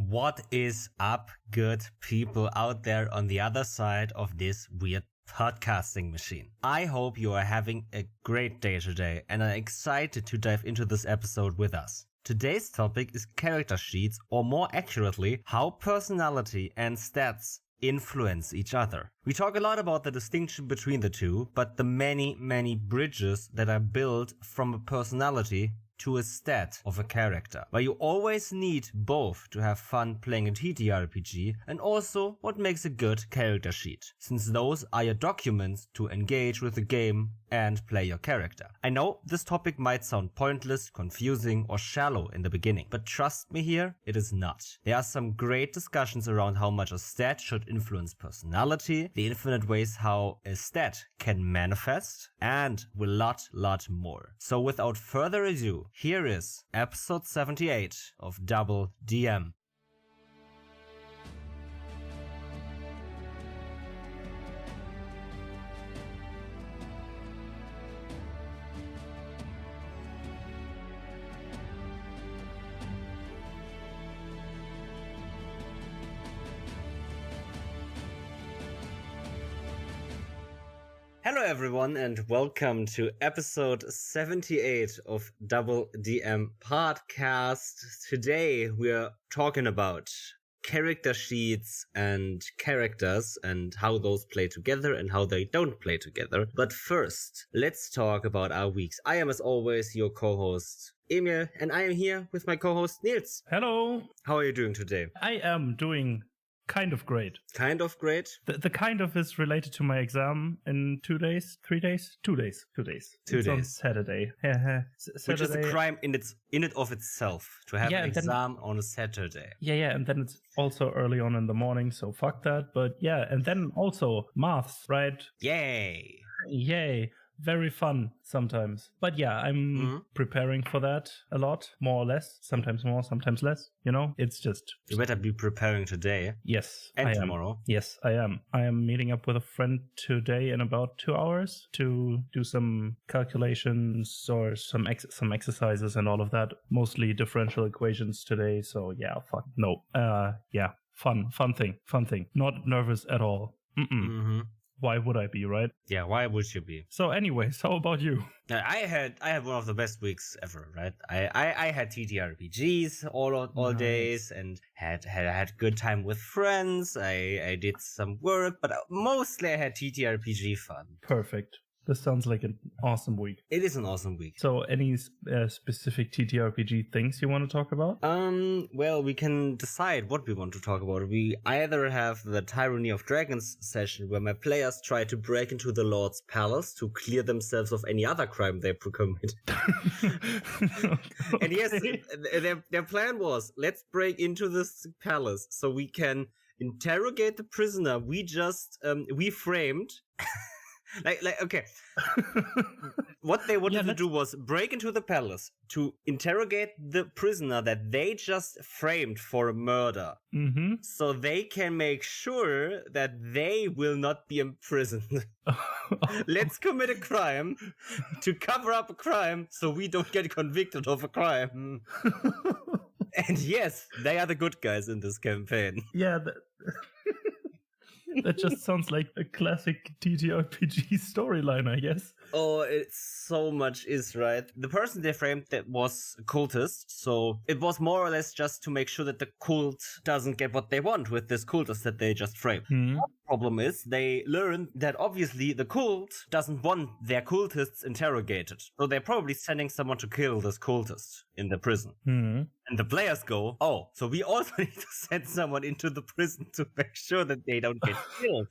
What is up, good people out there on the other side of this weird podcasting machine? I hope you are having a great day today and are excited to dive into this episode with us. Today's topic is character sheets, or more accurately, how personality and stats influence each other. We talk a lot about the distinction between the two, but the many bridges that are built from a personality to a stat of a character, where you always need both to have fun playing a TTRPG and also what makes a good character sheet, since those are your documents to engage with the game and play your character. I know this topic might sound pointless, confusing, or shallow in the beginning, but trust me here, it is not. There are some great discussions around how much a stat should influence personality, the infinite ways how a stat can manifest, and a lot more. So without further ado, here is episode 78 of DoubleDM. Hello everyone and welcome to episode 78 of DoubleDM podcast. Today we are talking about character sheets and characters and how those play together and how they don't play together. But first, let's talk about our weeks. I am as always your co-host Emil, and I am here with my co-host Niels. Hello. How are you doing today? I am doing kind of great. Kind of great? The kind of is related to my exam in 2 days, 3 days? 2 days. 2 days. 2 days. On Saturday. Saturday. Which is a crime in it of itself, to have an exam on a Saturday. Yeah, and then it's also early on in the morning, so fuck that. But yeah, and then also maths, right? Yay. Very fun sometimes. But yeah, I'm preparing for that a lot, more or less. Sometimes more, sometimes less. You know, it's just... You better be preparing today. Yes, and I am. Tomorrow. Yes, I am. I am meeting up with a friend today in about 2 hours to do some calculations or some exercises and all of that. Mostly differential equations today. So yeah, yeah, fun thing. Not nervous at all. Why would I be, right? Yeah, why would you be? So anyways, how about you? I had one of the best weeks ever, right? I had TTRPGs all days and had good time with friends. I did some work, but mostly I had TTRPG fun. Perfect. This sounds like an awesome week. It is an awesome week. So any specific TTRPG things you want to talk about? Well, we can decide what we want to talk about. We either have the Tyranny of Dragons session where my players try to break into the Lord's palace to clear themselves of any other crime they commit. And yes, their plan was, let's break into this palace so we can interrogate the prisoner we framed. Okay. What they wanted to do was break into the palace to interrogate the prisoner that they just framed for a murder. So they can make sure that they will not be imprisoned. Let's commit a crime to cover up a crime so we don't get convicted of a crime. And yes, they are the good guys in this campaign. Yeah, that just sounds like a classic TTRPG storyline, I guess. Oh, it so much is, right? The person they framed that was a cultist, so it was more or less just to make sure that the cult doesn't get what they want with this cultist that they just framed. The problem is, they learned that obviously the cult doesn't want their cultists interrogated, so they're probably sending someone to kill this cultist in the prison. And the players go, oh, so we also need to send someone into the prison to make sure that they don't get killed.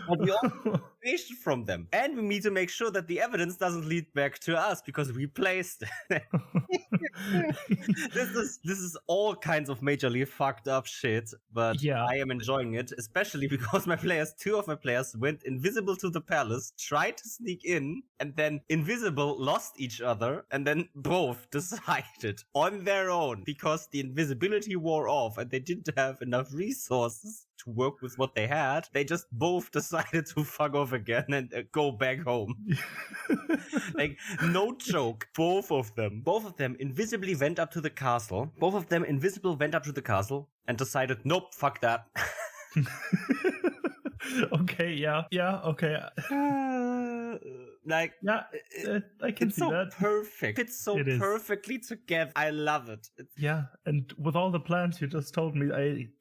But we also need information from them. And we need to make sure that the evidence doesn't lead back to us because we placed it. This is all kinds of majorly fucked up shit, but yeah. I am enjoying it, especially because two of my players went invisible to the palace, tried to sneak in, and then invisible lost each other, and then both decided on their own because the invisibility wore off and they didn't have enough resources to work with what they had, they just both decided to fuck off again and go back home. Like, no joke. Both of them invisibly went up to the castle. Both of them invisible went up to the castle and decided, nope, fuck that. Okay, yeah, okay. Like, yeah, I can see that. Perfect. It's so perfectly together. I love it. Yeah, and with all the plans you just told me,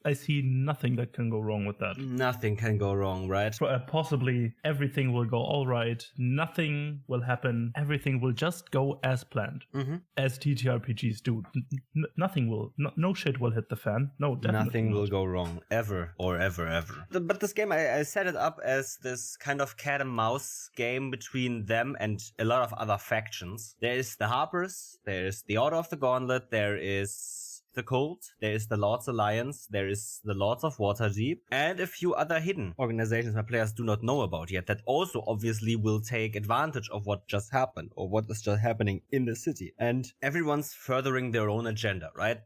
I see nothing that can go wrong with that. Nothing can go wrong, right? Possibly everything will go all right. Nothing will happen. Everything will just go as planned, as TTRPGs do. Nothing will, no shit will hit the fan. No, definitely nothing will go wrong ever or ever. But this game, I set it up as this kind of cat and mouse game between them and a lot of other factions. There is the Harpers, there is the Order of the Gauntlet, there is the Cold, there is the Lords Alliance, there is the Lords of Waterdeep, and a few other hidden organizations my players do not know about yet that also obviously will take advantage of what just happened or what is just happening in the city. And everyone's furthering their own agenda, right?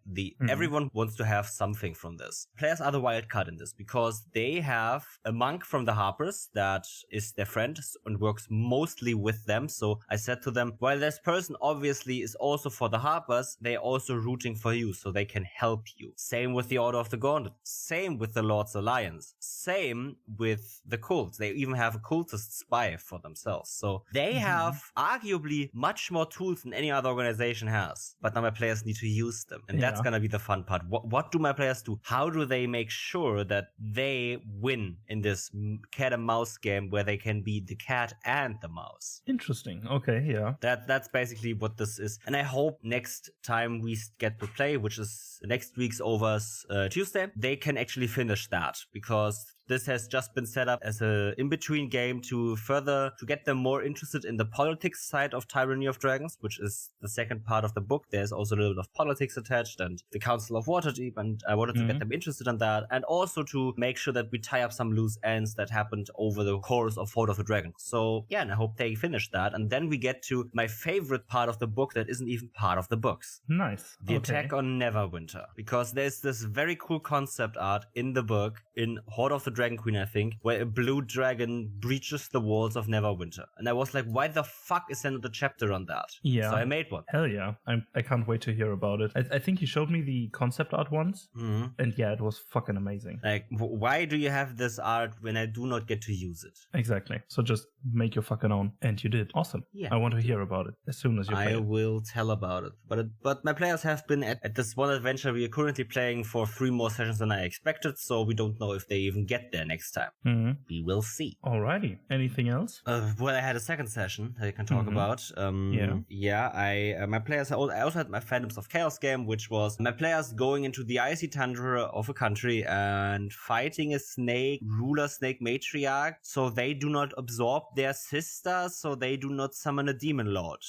Everyone wants to have something from this. Players are the wild card in this because they have a monk from the Harpers that is their friend and works mostly with them. So I said to them, while this person obviously is also for the Harpers, they're also rooting for you, so they can help you. Same with the Order of the Gauntlet. Same with the Lord's Alliance. Same with the cults. They even have a cultist spy for themselves. So they have arguably much more tools than any other organization has. But now my players need to use them. And that's going to be the fun part. What do my players do? How do they make sure that they win in this cat and mouse game where they can be the cat and the mouse? Interesting. Okay, yeah. That's basically what this is. And I hope next time we get to play, which is next week's overs Tuesday, they can actually finish that, because this has just been set up as a in-between game to get them more interested in the politics side of Tyranny of Dragons, which is the second part of the book. There's also a little bit of politics attached and the Council of Waterdeep, and I wanted to get them interested in that, and also to make sure that we tie up some loose ends that happened over the course of Hoard of the Dragon. So yeah, and I hope they finish that, and then we get to my favorite part of the book that isn't even part of the books. Nice. The attack on Neverwinter, because there's this very cool concept art in the book, in Hoard of the Dragon Queen, I think, where a blue dragon breaches the walls of Neverwinter. And I was like, why the fuck is there not a chapter on that? Yeah. So I made one. Hell yeah. I can't wait to hear about it. I think you showed me the concept art once. And yeah, it was fucking amazing. Like, why do you have this art when I do not get to use it? Exactly. So just make your fucking own. And you did. Awesome. Yeah. I want to hear about it as soon as you play it. I will tell about it. But my players have been at this one adventure we are currently playing for 3 more sessions than I expected, so we don't know if they even get there next time. We will see. Alrighty. Anything else? Well, I had a second session that I can talk about. My players, I also had my Phantoms of Chaos game, which was my players going into the icy tundra of a country and fighting a ruler snake matriarch, so they do not absorb their sister, so they do not summon a demon lord.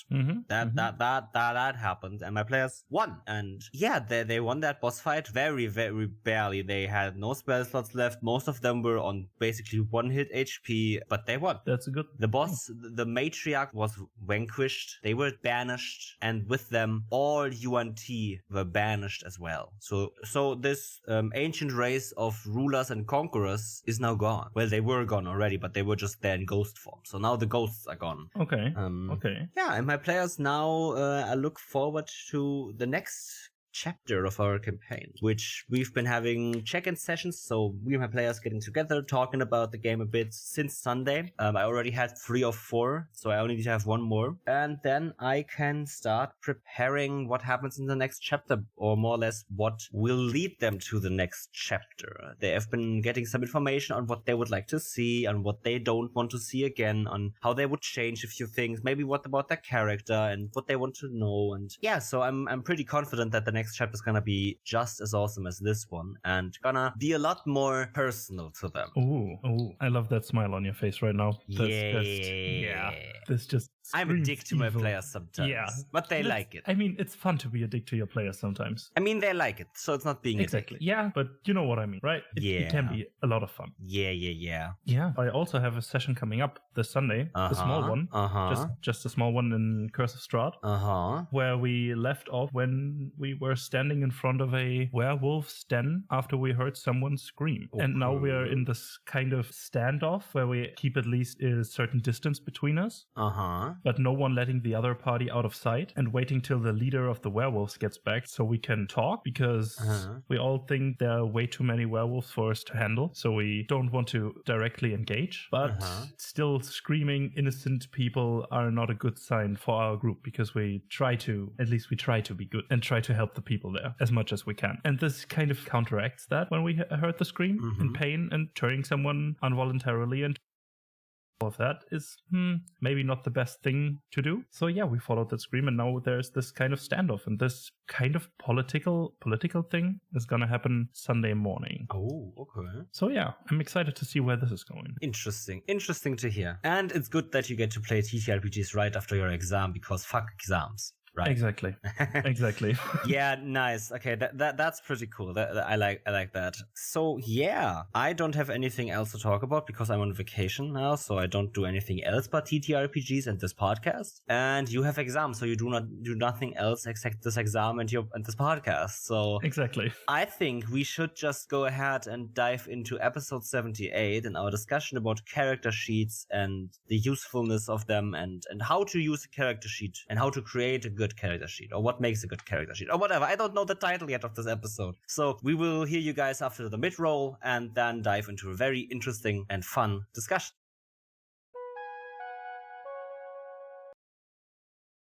That happened, and my players won. And yeah, they won that boss fight very, very barely. They had no spell slots left. Most of them were on basically 1-hit HP, but they won. That's a good The boss, the matriarch, was vanquished. They were banished, and with them, all UNT were banished as well. So this ancient race of rulers and conquerors is now gone. Well, they were gone already, but they were just there in ghost form. So now the ghosts are gone. Okay. Yeah, and my players now I look forward to the next chapter of our campaign, which we've been having check-in sessions, so we and my players getting together, talking about the game a bit since Sunday. I already had 3 of 4, so I only need to have 1 more, and then I can start preparing what happens in the next chapter, or more or less what will lead them to the next chapter. They have been getting some information on what they would like to see, and what they don't want to see again, on how they would change a few things, maybe what about their character, and what they want to know. And yeah, so I'm pretty confident that the next chapter is gonna be just as awesome as this one, and gonna be a lot more personal to them. Ooh, I love that smile on your face right now. This just I'm a dick to my evil. players sometimes. Yeah. But they like it. I mean, it's fun to be a dick to your players sometimes. I mean, they like it, so it's not being Exactly. a dick. Yeah, but you know what I mean, right? It can be a lot of fun. Yeah. Yeah. I also have a session coming up this Sunday, a small one. Just a small one in Curse of Strahd. Where we left off when we were standing in front of a werewolf's den after we heard someone scream. Okay. And now we are in this kind of standoff where we keep at least a certain distance between us. But no one letting the other party out of sight and waiting till the leader of the werewolves gets back so we can talk, because we all think there are way too many werewolves for us to handle. So we don't want to directly engage. But still, screaming innocent people are not a good sign for our group, because we try to be good and try to help the people there as much as we can. And this kind of counteracts that when we heard the scream in pain and turning someone involuntarily, and all of that is maybe not the best thing to do. So yeah, we followed that scream, and now there's this kind of standoff, and this kind of political thing is gonna happen Sunday morning. Oh, okay. So yeah, I'm excited to see where this is going. Interesting to hear. And it's good that you get to play TTRPGs right after your exam, because fuck exams. Right. Exactly. Yeah, nice. Okay, that's pretty cool. I like that. So yeah, I don't have anything else to talk about because I'm on vacation now, so I don't do anything else but TTRPGs and this podcast. And you have exams, so you do nothing else except this exam and this podcast. So exactly. I think we should just go ahead and dive into episode 78 and our discussion about character sheets and the usefulness of them, and how to use a character sheet and how to create a good character sheet, or what makes a good character sheet, or whatever. I don't know the title yet of this episode. So we will hear you guys after the mid-roll and then dive into a very interesting and fun discussion.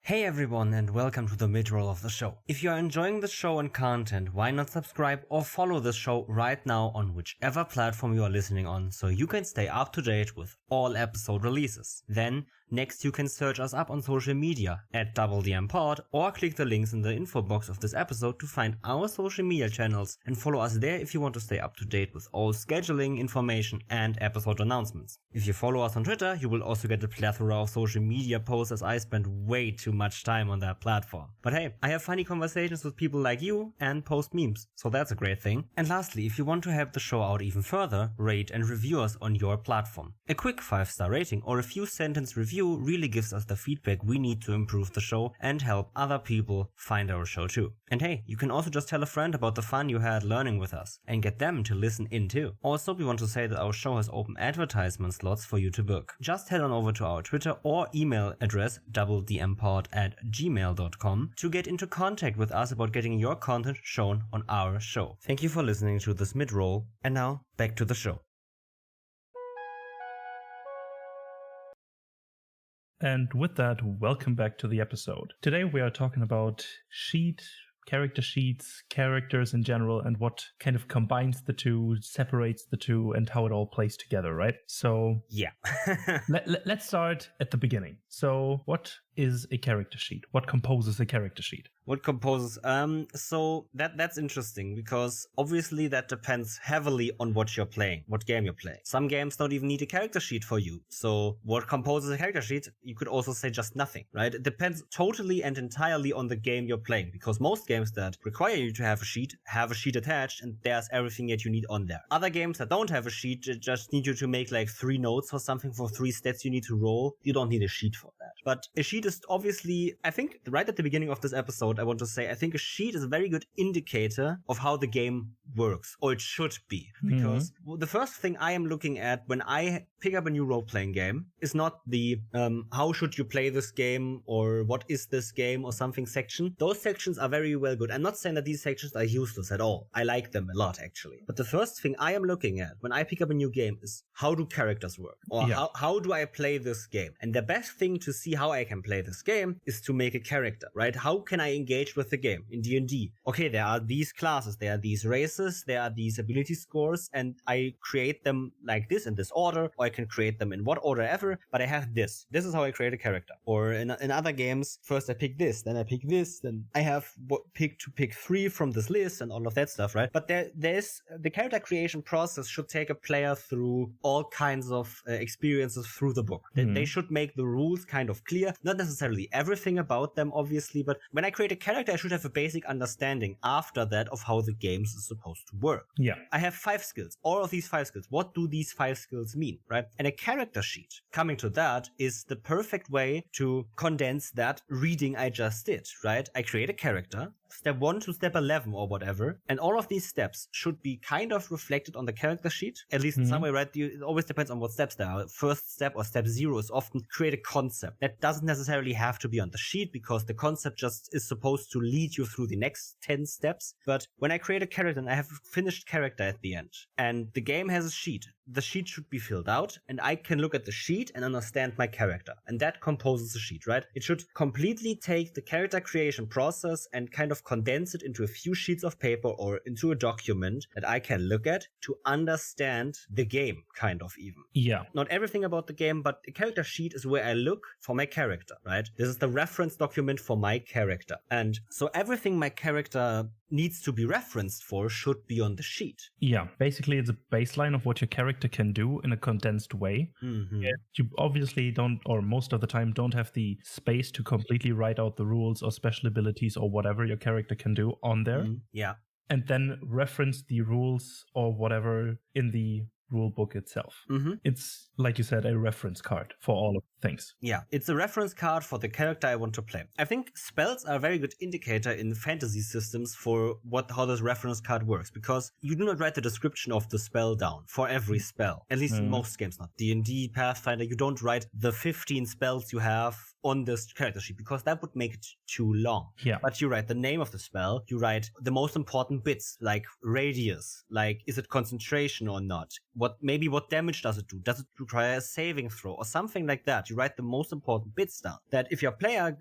Hey everyone, and welcome to the mid-roll of the show. If you are enjoying the show and content, why not subscribe or follow the show right now on whichever platform you are listening on, so you can stay up to date with all episode releases. Then, next you can search us up on social media at DoubleDM Pod, or click the links in the info box of this episode to find our social media channels and follow us there if you want to stay up to date with all scheduling information and episode announcements. If you follow us on Twitter, you will also get a plethora of social media posts, as I spend way too much time on that platform. But hey, I have funny conversations with people like you and post memes, so that's a great thing. And lastly, if you want to help the show out even further, rate and review us on your platform. A quick 5-star rating or a few sentence review really gives us the feedback we need to improve the show and help other people find our show too. And hey, you can also just tell a friend about the fun you had learning with us and get them to listen in too. Also, we want to say that our show has open advertisement slots for you to book. Just head on over to our Twitter or email address doubledmpod@gmail.com to get into contact with us about getting your content shown on our show. Thank you for listening to this mid-roll, and now back to the show. And with that, welcome back to the episode. Today we are talking about character sheets, characters in general, and what kind of combines the two, separates the two, and how it all plays together, right? So yeah. Let's start at the beginning. So what is a character sheet? What composes a character sheet? What composes? So that's interesting, because obviously that depends heavily on what you're playing, what game you're playing. Some games don't even need a character sheet for you. So what composes a character sheet? You could also say just nothing, right? It depends totally and entirely on the game you're playing, because most games that require you to have a sheet attached, and there's everything that you need on there. Other games that don't have a sheet just need you to make like 3 notes or something for 3 stats you need to roll. You don't need a sheet for that. But a sheet is obviously, I think right at the beginning of this episode, I want to say, I think a sheet is a very good indicator of how the game works, or it should be. Because the first thing I am looking at when I pick up a new role-playing game is not the how should you play this game, or what is this game, or something section. Those sections are very well good. I'm not saying that these sections are useless at all. I like them a lot, actually. But the first thing I am looking at when I pick up a new game is, how do characters work? Or how do I play this game? And the best thing to see how I can play this game is to make a character, right? How can I engaged with the game in D&D. Okay, there are these classes, there are these races, there are these ability scores, and I create them like this in this order, or I can create them in what order ever, but I have this. This is how I create a character. Or in other games, first I pick this, then I pick this, then I have pick 3 from this list and all of that stuff, right? But there's the character creation process should take a player through all kinds of experiences through the book. They should make the rules kind of clear, not necessarily everything about them, obviously, but when I create a character, I should have a basic understanding after that of how the game is supposed to work. Yeah. I have 5 skills. All of these 5 skills. What do these 5 skills mean, right? And a character sheet, coming to that, is the perfect way to condense that reading I just did, right? I create a character, step 1 to step 11 or whatever, and all of these steps should be kind of reflected on the character sheet, at least in some way, right? It always depends on what steps there are. First step or step 0 is often create a concept. That doesn't necessarily have to be on the sheet because the concept just is supposed to lead you through the next 10 steps. But when I create a character and I have a finished character at the end, and the game has a sheet, the sheet should be filled out, and I can look at the sheet and understand my character. And that composes the sheet, right? It should completely take the character creation process and kind of condense it into a few sheets of paper or into a document that I can look at to understand the game, kind of even. Yeah. Not everything about the game, but the character sheet is where I look for my character, right? This is the reference document for my character. And so everything my character needs to be referenced for should be on the sheet. Yeah, basically it's a baseline of what your character can do in a condensed way. Mm-hmm. You obviously don't, or most of the time, don't have the space to completely write out the rules or special abilities or whatever your character can do on there. Mm-hmm. Yeah. And then reference the rules or whatever in the rule book itself. Mm-hmm. It's, like you said, a reference card for all of things. Yeah, it's a reference card for the character I want to play. I think spells are a very good indicator in fantasy systems for how this reference card works, because you do not write the description of the spell down for every spell. At least in most games, not D&D, Pathfinder, you don't write the 15 spells you have on this character sheet, because that would make it too long. Yeah. But you write the name of the spell, you write the most important bits, like radius, like is it concentration or not? What damage does it do? Does it require a saving throw or something like that? You write the most important bits down. That if you're a player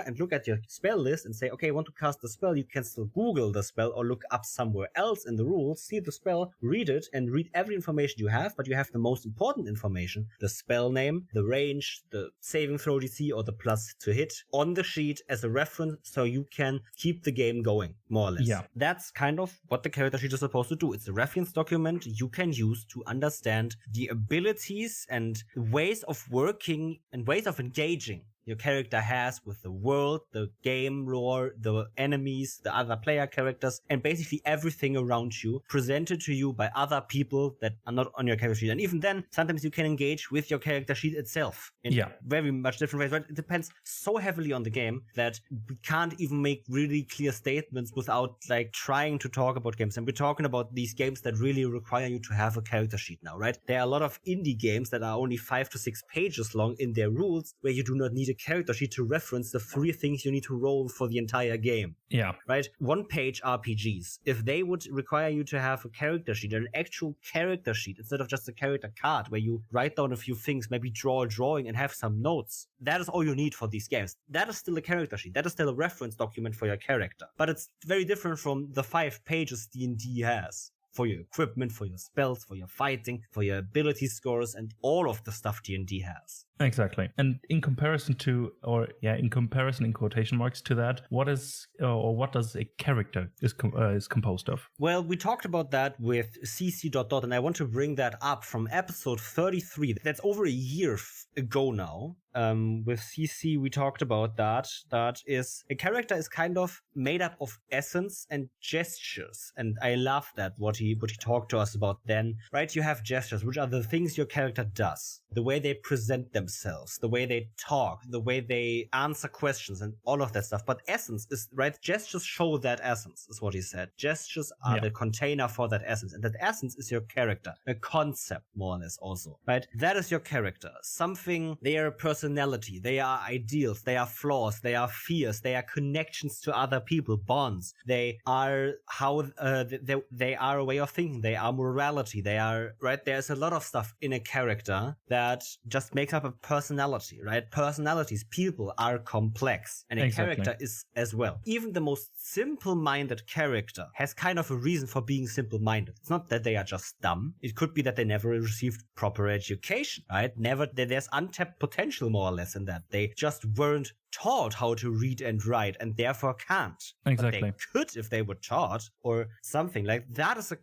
and look at your spell list and say, okay, I want to cast the spell, you can still Google the spell or look up somewhere else in the rules, see the spell, read it, and read every information you have, but you have the most important information, the spell name, the range, the saving throw DC, or the plus to hit on the sheet as a reference, so you can keep the game going, more or less. Yeah. That's kind of what the character sheet is supposed to do. It's a reference document you can use to understand the abilities and ways of working and ways of engaging your character has with the world, the game lore, the enemies, the other player characters, and basically everything around you presented to you by other people that are not on your character sheet. And even then, sometimes you can engage with your character sheet itself in very much different ways. But it depends so heavily on the game that we can't even make really clear statements without like trying to talk about games. And we're talking about these games that really require you to have a character sheet now, right? There are a lot of indie games that are only 5 to 6 pages long in their rules, where you do not need a character sheet to reference the 3 things you need to roll for the entire game. Yeah. Right? 1-page RPGs, if they would require you to have a character sheet, an actual character sheet, instead of just a character card where you write down a few things, maybe draw a drawing and have some notes, that is all you need for these games. That is still a character sheet. That is still a reference document for your character. But it's very different from the 5 pages D&D has. For your equipment, for your spells, for your fighting, for your ability scores, and all of the stuff D&D has. Exactly. And in comparison in quotation marks to that, what does a character is composed of? Well, we talked about that with CC ... and I want to bring that up from episode 33. That's over a year ago now. With CC, we talked about that. That is, a character is kind of made up of essence and gestures. And I love that, what he talked to us about then, right? You have gestures, which are the things your character does, the way they present themselves, the way they talk, the way they answer questions and all of that stuff. But essence is, right? Gestures show that essence, is what he said. Gestures are the container for that essence. And that essence is your character, a concept, more or less also, right? That is your character. Something, they are a person personality, they are ideals, they are flaws, they are fears, they are connections to other people, bonds, they are how they are a way of thinking, they are morality, they are, right? There's a lot of stuff in a character that just makes up a personality, right? Personalities, people are complex, and a character is as well. Even the most simple-minded character has kind of a reason for being simple-minded. It's not that they are just dumb. It could be that they never received proper education, right? There's untapped potential more or less in that. They just weren't taught how to read and write and therefore can't. Exactly. But they could if they were taught or something. Like that is a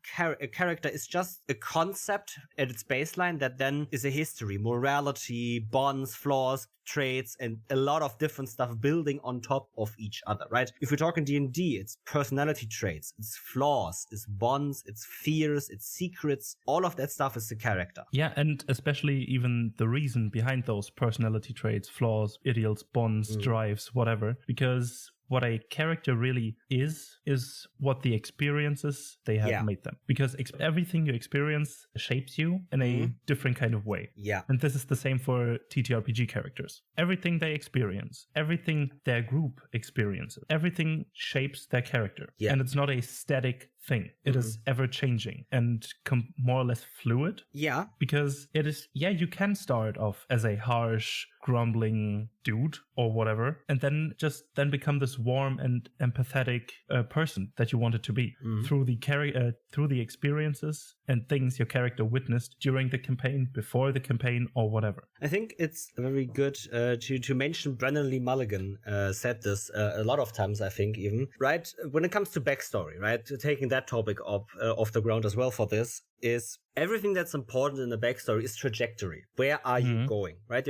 character is just a concept at its baseline that then is a history, morality, bonds, flaws, traits, and a lot of different stuff building on top of each other, right? If we're talking D&D, it's personality traits, it's flaws, it's bonds, it's fears, it's secrets. All of that stuff is the character. Yeah, and especially even the reason behind those personality traits, flaws, ideals, bonds, drives, whatever, because what a character really is what the experiences they have made them. Because everything you experience shapes you in a different kind of way. Yeah. And this is the same for TTRPG characters. Everything they experience, everything their group experiences, everything shapes their character. Yeah. And it's not a static thing. It is ever changing and more or less fluid. Yeah. Because it is, you can start off as a harsh, grumbling dude or whatever, and then become this warm and empathetic person that you wanted to be through the experiences and things your character witnessed during the campaign, before the campaign, or whatever. I think it's very good to mention Brennan Lee Mulligan said this a lot of times, I think, even, right? When it comes to backstory, right? Taking that topic up off the ground as well for this, is everything that's important in the backstory is trajectory. Where are you going, right?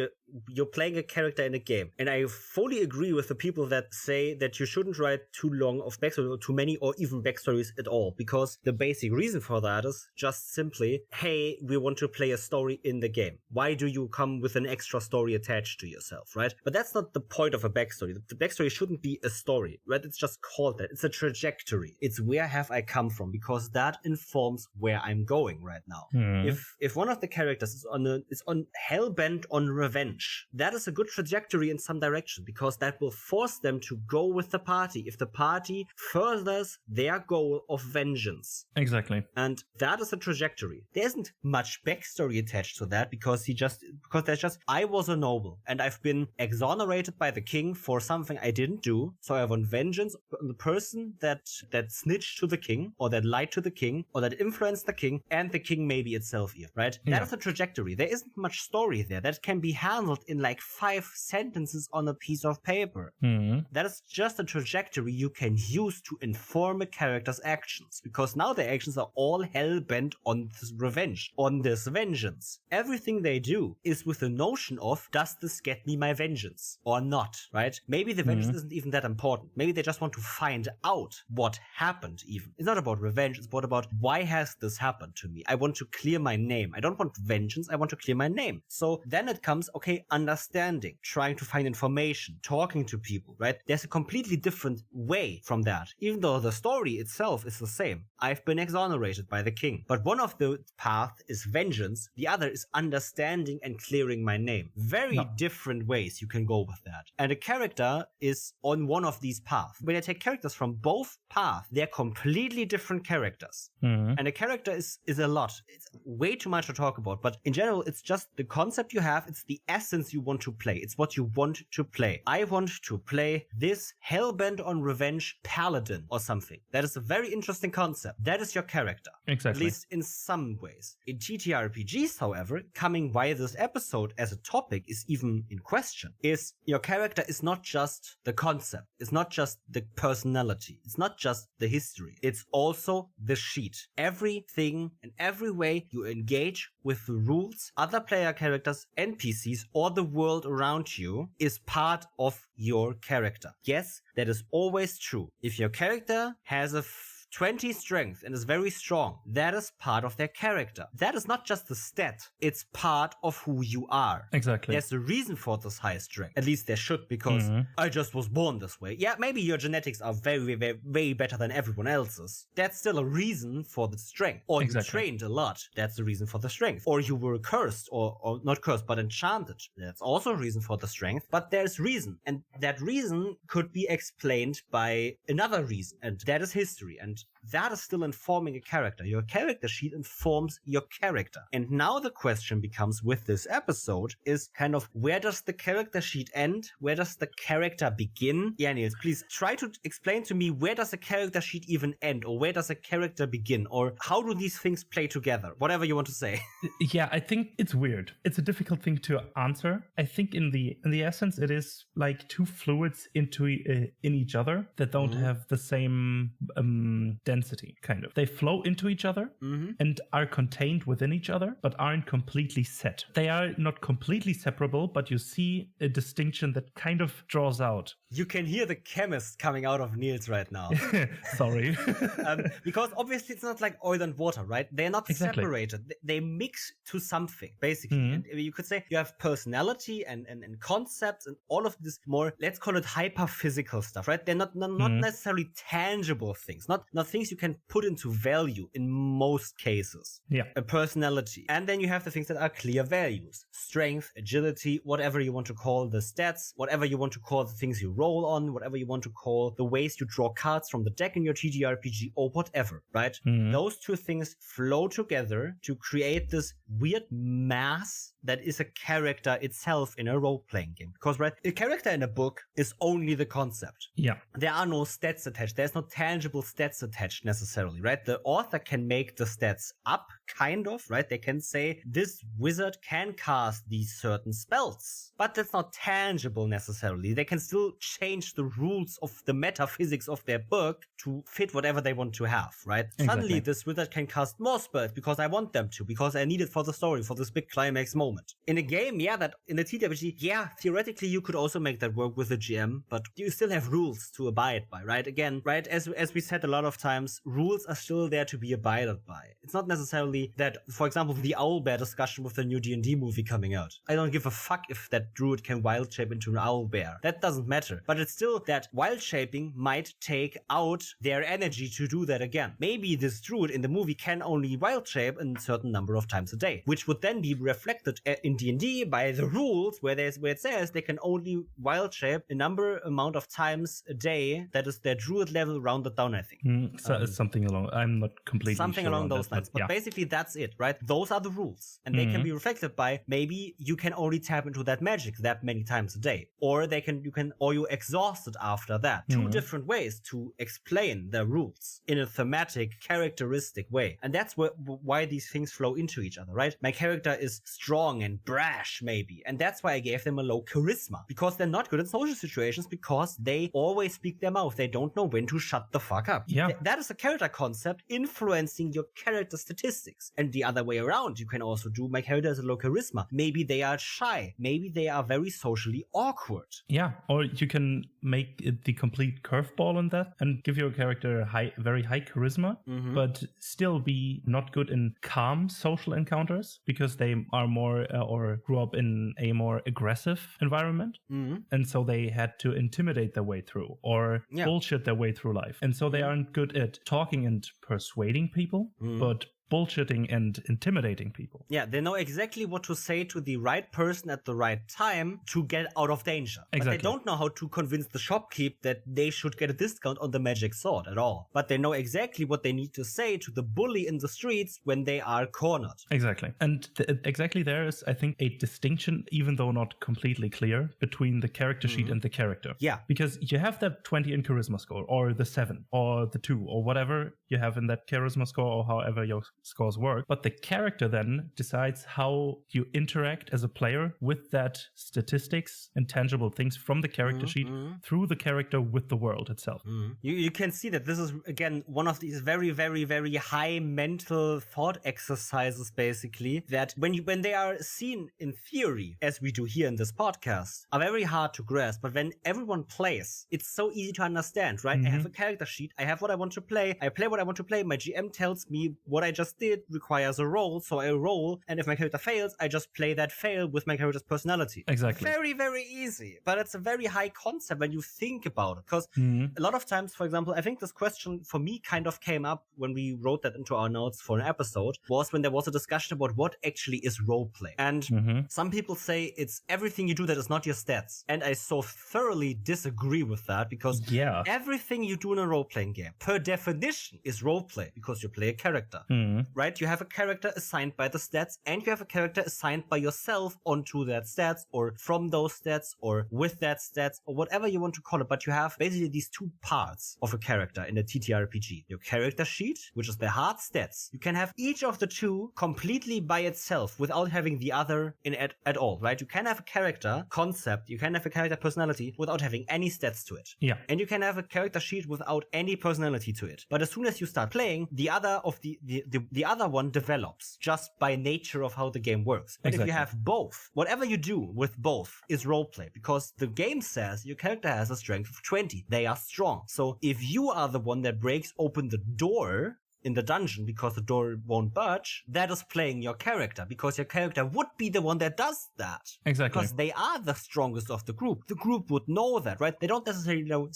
You're playing a character in a game. And I fully agree with the people that say that you shouldn't write too long of backstory or too many or even backstories at all. Because the basic reason for that is just simply, hey, we want to play a story in the game. Why do you come with an extra story attached to yourself, right? But that's not the point of a backstory. The backstory shouldn't be a story, right? It's just called that. It's a trajectory. It's where have I come from, because that informs where I'm going right now. If one of the characters is on hell-bent on revenge, that is a good trajectory in some direction, because that will force them to go with the party if the party furthers their goal of vengeance. Exactly. And that is a trajectory. There isn't much backstory attached to that, because there's just, I was a noble and I've been exonerated by the king for something I didn't do, so I want vengeance on the person that snitched to the king, or that lied to the king, or that influenced the king, and the king maybe itself here, right? That is a trajectory. There isn't much story there. That can be handled in like 5 sentences on a piece of paper. That is just a trajectory you can use to inform a character's actions, because now their actions are all hell-bent on this revenge, on this vengeance. Everything they do is with the notion of, does this get me my vengeance or not, right? Maybe the vengeance isn't even that important. Maybe they just want to find out what happened even. It's not about revenge. It's about why has this happened to me? I want to clear my name. I don't want vengeance. I want to clear my name. So then it comes, okay, understanding, trying to find information, talking to people, right? There's a completely different way from that, even though the story itself is the same. I've been exonerated by the king, but one of the paths is vengeance. The other is understanding and clearing my name. Very different ways you can go with that. And a character is on one of these paths. When I take characters from both paths, they're completely different characters. And a character is a lot. It's way too much to talk about, but in general, it's just the concept you have. It's the essence you want to play. It's what you want to play. I want to play this hellbent on revenge paladin or something. That is a very interesting concept. That is your character. Exactly. At least in some ways. In TTRPGs, however, coming by this episode as a topic is even in question, is your character is not just the concept. It's not just the personality. It's not just the history. It's also the sheet. Everything and every way you engage with the rules, other player characters, NPCs, or the world around you is part of your character. Yes, that is always true. If your character has a 20 strength and is very strong, that is part of their character. That is not just a stat, it's part of who you are. Exactly. There's a reason for this high strength. At least there should, because I just was born this way. Yeah, maybe your genetics are very, very, way better than everyone else's. That's still a reason for the strength. Or you trained a lot. That's the reason for the strength. Or you were cursed, or not cursed, but enchanted. That's also a reason for the strength. But there's reason. And that reason could be explained by another reason. And that is history. And that is still informing a character. Your character sheet informs your character. And now the question becomes, with this episode, is kind of, where does the character sheet end? Where does the character begin? Yeah, Niels, please try to explain to me, where does a character sheet even end? Or where does a character begin? Or how do these things play together? Whatever you want to say. Yeah, I think it's weird. It's a difficult thing to answer. I think in the essence, it is like two fluids in each other that don't have the same density, kind of. They flow into each other and are contained within each other, but aren't completely set. They are not completely separable, but you see a distinction that kind of draws out. You can hear the chemist coming out of Niels right now. Sorry. Because obviously it's not like oil and water, right? They're not separated. They mix to something, basically. And you could say you have personality and concepts and all of this more, let's call it hyper-physical stuff, right? They're not necessarily tangible things, not things you can put into value in most cases. Yeah. A personality. And then you have the things that are clear values. Strength, agility, whatever you want to call the stats, whatever you want to call the things you roll on, whatever you want to call the ways you draw cards from the deck in your TTRPG, or whatever, right? Those two things flow together to create this weird mass that is a character itself in a role-playing game. Because, right, a character in a book is only the concept. Yeah. There are no stats attached. There's no tangible stats attached necessarily, right? The author can make the stats up, kind of, right? They can say, this wizard can cast these certain spells, but that's not tangible necessarily. They can still change the rules of the metaphysics of their book to fit whatever they want to have, right? Suddenly, this wizard can cast more spells because I want them to, because I need it for the story, for this big climax moment. In a game, that in a TTRPG, theoretically you could also make that work with a GM, but you still have rules to abide by, right? Again, right, as we said a lot of times, rules are still there to be abided by. It's not necessarily that, for example, the owlbear discussion with the new D&D movie coming out. I don't give a fuck if that druid can wild shape into an owlbear. That doesn't matter. But it's still that wild shaping might take out their energy to do that again. Maybe this druid in the movie can only wild shape a certain number of times a day, which would then be reflected in D&D by the rules where it says they can only wild shape amount of times a day. That is their druid level rounded down, I think. So it's something along, I'm not completely something sure along those lines. But basically that's it, right? Those are the rules. And they can be reflected by, maybe you can only tap into that magic that many times a day. Or you exhaust it after that. Two different ways to explain the rules in a thematic, characteristic way. And that's why these things flow into each other, right? My character is strong and brash, maybe. And that's why I gave them a low charisma. Because they're not good in social situations, because they always speak their mouth. They don't know when to shut the fuck up. Yeah. That is a character concept influencing your character statistics. And the other way around, you can also do, my character has a low charisma. Maybe they are shy. Maybe they are very socially awkward. Yeah, or you can make it the complete curveball on that and give your character very high charisma, but still be not good in calm social encounters because they are more or grew up in a more aggressive environment. And so they had to intimidate their way through or bullshit their way through life. And so they aren't good at talking and persuading people, but bullshitting and intimidating people. Yeah, they know exactly what to say to the right person at the right time to get out of danger. Exactly. But they don't know how to convince the shopkeep that they should get a discount on the magic sword at all. But they know exactly what they need to say to the bully in the streets when they are cornered. Exactly. And exactly there is, I think, a distinction, even though not completely clear, between the character sheet and the character. Yeah. Because you have that 20 in charisma score, or the 7, or the 2, or whatever you have in that charisma score, or however your scores work, but the character then decides how you interact as a player with that statistics and tangible things from the character sheet through the character with the world itself. You can see that this is, again, one of these very, very, very high mental thought exercises, basically, that when they are seen in theory, as we do here in this podcast, are very hard to grasp. But when everyone plays, it's so easy to understand, right? I have a character sheet. I have what I want to play. I play what I want to play. My GM tells me what I just did requires a roll, so I roll. And if my character fails, I just play that fail with my character's personality. Exactly. Very, very easy. But it's a very high concept when you think about it. Because a lot of times, for example, I think this question for me kind of came up when we wrote that into our notes for an episode, was when there was a discussion about what actually is roleplay. And some people say it's everything you do that is not your stats. And I so thoroughly disagree with that, because everything you do in a role-playing game, per definition, is roleplay, because you play a character, right? You have a character assigned by the stats, and you have a character assigned by yourself onto that stats, or from those stats, or with that stats, or whatever you want to call it. But you have basically these two parts of a character in a TTRPG. Your character sheet, which is the hard stats. You can have each of the two completely by itself without having the other in it at all, right? You can have a character concept, you can have a character personality without having any stats to it. Yeah. And you can have a character sheet without any personality to it. But as soon as you start playing, the other of the other one develops just by nature of how the game works. But if you have both, whatever you do with both is roleplay, because the game says your character has a strength of 20. They are strong. So if you are the one that breaks open the door in the dungeon because the door won't budge, that is playing your character, because your character would be the one that does that. Exactly. Because they are the strongest of the group. The group would know that, right? They don't